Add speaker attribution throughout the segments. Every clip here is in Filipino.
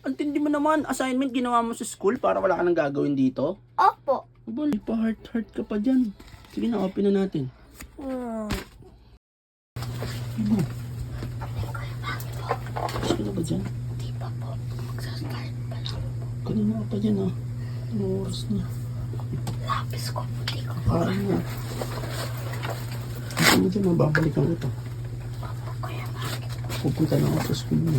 Speaker 1: Ang tindi mo naman, assignment ginawa mo sa school para wala ka nang gagawin dito?
Speaker 2: Opo.
Speaker 1: Aba, may pa-heart ka pa dyan. Sige na, open na natin. Ibo. Gusto na ba dyan?
Speaker 2: Di pa po. Magsa-start pa lang.
Speaker 1: Kanina ka pa dyan ah. Anong oras na?
Speaker 2: Lapis ko. Hindi ko.
Speaker 1: Kain na. Gusto mo dyan, mababalikan ko ito.
Speaker 2: Opo, Kuya Bakit.
Speaker 1: Pupunta na ako sa school mo.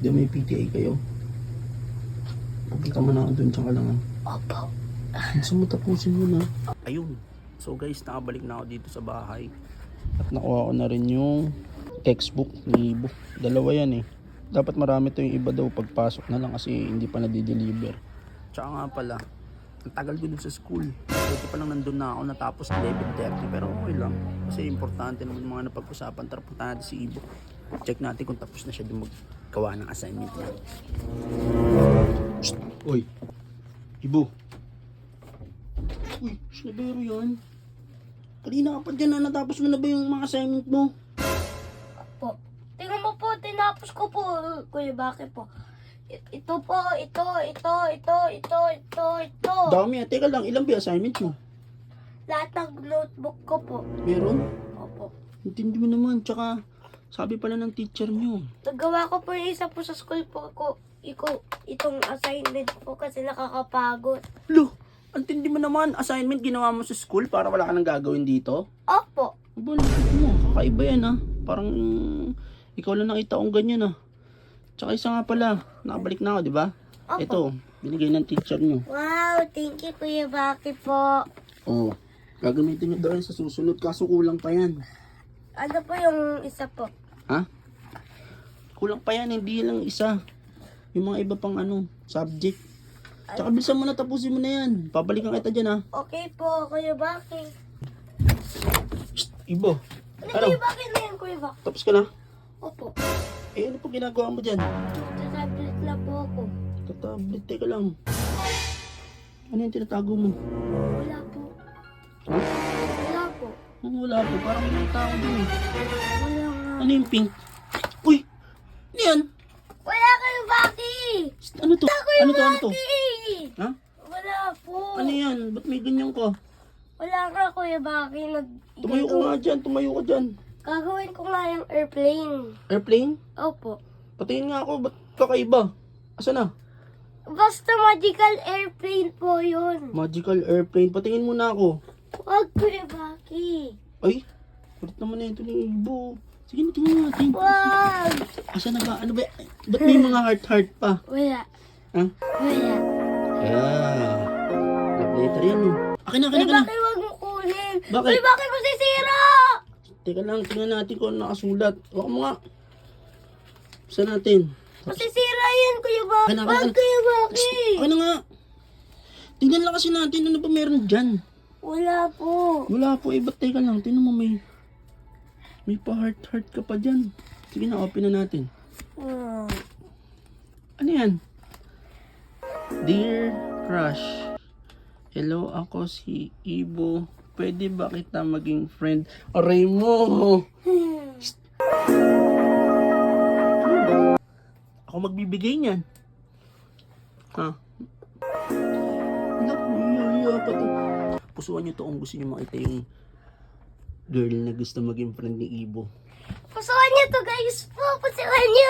Speaker 1: Di may PTA kayo. Pupunta mo na ako dun, tsaka lang.
Speaker 2: Opo.
Speaker 1: Gusto mo tapusin mo na. Ayun. So guys, nakabalik na ako dito sa bahay. At nakuha ko na rin yung textbook ni Ibo. Dalawa yan eh. Dapat marami to, yung iba daw pagpasok na lang kasi hindi pa na-deliver. Tsaka nga pala, ang tagal ko dun sa school. Ito pa lang nandun na ako, natapos 11:30. Pero okay lang. Kasi importante naman yung mga napag-usapan. Tara, punta natin si Ibo. Check natin kung tapos na siya dun maggawa ng assignment niya. Uy, Ibo. Uy, sinabero yan. Kanina ka pa dyan na, natapos mo na ba yung mga assignment mo?
Speaker 2: Opo. Tingnan mo po, tinapos ko po. Kuya Bakit po. Ito po, ito.
Speaker 1: Dami ah, teka lang, ilang ba yung assignment mo?
Speaker 2: Lahat ng notebook ko po.
Speaker 1: Meron?
Speaker 2: Opo.
Speaker 1: Intindi mo naman, tsaka sabi pala ng teacher nyo.
Speaker 2: Nagawa ko po yung isa po sa school po itong assignment po kasi nakakapagod.
Speaker 1: Lo, ang tindi mo naman, assignment ginawa mo sa school para wala ka nang gagawin dito?
Speaker 2: Opo.
Speaker 1: Aba, lapit mo, kakaiba yan ah. Parang ikaw lang nakita kong ganyan ah. Tsaka isa nga pala, nakabalik na ako, di ba?
Speaker 2: Opo.
Speaker 1: Ito, binigay ng teacher nyo.
Speaker 2: Wow, thank you Kuya Bakit po.
Speaker 1: Oh, gagamitin nyo daw yan sa susunod, kaso kulang pa yan.
Speaker 2: Ano po yung isa po?
Speaker 1: Ha? Kulang pa yan, hindi lang isa. Yung mga iba pang subject. Tsaka bilisan mo na, tapusin mo na yan. Pabalikan kita dyan ha.
Speaker 2: Okay po, Kuya Bakit.
Speaker 1: Shh, Ibo.
Speaker 2: Ano Kuya Bakit na yan, Kuya Bakit?
Speaker 1: Tapos ka na?
Speaker 2: Opo.
Speaker 1: Eh, ano po ginagawa mo dyan?
Speaker 2: Sa tablet na po ako.
Speaker 1: Tatablet, teka lang. Ano yung tinatago mo?
Speaker 2: Wala po.
Speaker 1: Ha?
Speaker 2: Wala po.
Speaker 1: Wala po, parang may tao dun eh.
Speaker 2: Wala nga.
Speaker 1: Ano yung pink? Uy! Ano yan?
Speaker 2: Wala Kuya Bakit!
Speaker 1: Shh, ano to? Ano to? Ano to?
Speaker 2: Bakit!
Speaker 1: Ha?
Speaker 2: Wala po.
Speaker 1: Ano yan? Ba't may ganyan ka?
Speaker 2: Wala nga Kuya Bakit.
Speaker 1: Tumayo ka nga dyan, tumayo ka dyan.
Speaker 2: Gagawin ko nga yung airplane.
Speaker 1: Airplane?
Speaker 2: Opo.
Speaker 1: Patingin nga ako, ba't kakaiba? Asa na?
Speaker 2: Basta magical airplane po yun.
Speaker 1: Magical airplane. Patingin muna ako.
Speaker 2: Wag Kuya Bakit.
Speaker 1: Ay, kulit naman na ito ni Ibo. Sige na, tingnan natin.
Speaker 2: Wag!
Speaker 1: Asa na ba? Ano ba? Ba't may mga heart pa?
Speaker 2: Wala.
Speaker 1: Ha?
Speaker 2: Wala.
Speaker 1: Ah. Love letter yan oh. Akin na, akin
Speaker 2: Kuya
Speaker 1: na, akin na.
Speaker 2: Bakit wag mo kunin?
Speaker 1: Bakit?
Speaker 2: Kuya Bakit masisira?
Speaker 1: Teka lang, tingnan natin kung ano nakasulat. Huwag mo nga. Saan natin?
Speaker 2: Masisira yan Kuya Bakit.
Speaker 1: Akin na, akin na,
Speaker 2: Wag
Speaker 1: akin na.
Speaker 2: Kuya Bakit.
Speaker 1: Akin na nga. Tingnan lang kasi natin ano ba meron dyan.
Speaker 2: Wala po.
Speaker 1: Wala po eh, ba't teka lang. Tingnan mo may pa-heart ka pa dyan. Sige na, open na natin. Ano yan? Dear Crush, hello, ako si Ibo. Pwede ba kita maging friend? Aray mo! Ako magbibigay niyan. Ha? Naku, iya pa to. Pusuan niyo to kung gusto niyo makita yung girl na gusto maging friend ni Ibo.
Speaker 2: Pusuan niyo to guys po. Pusuan niyo.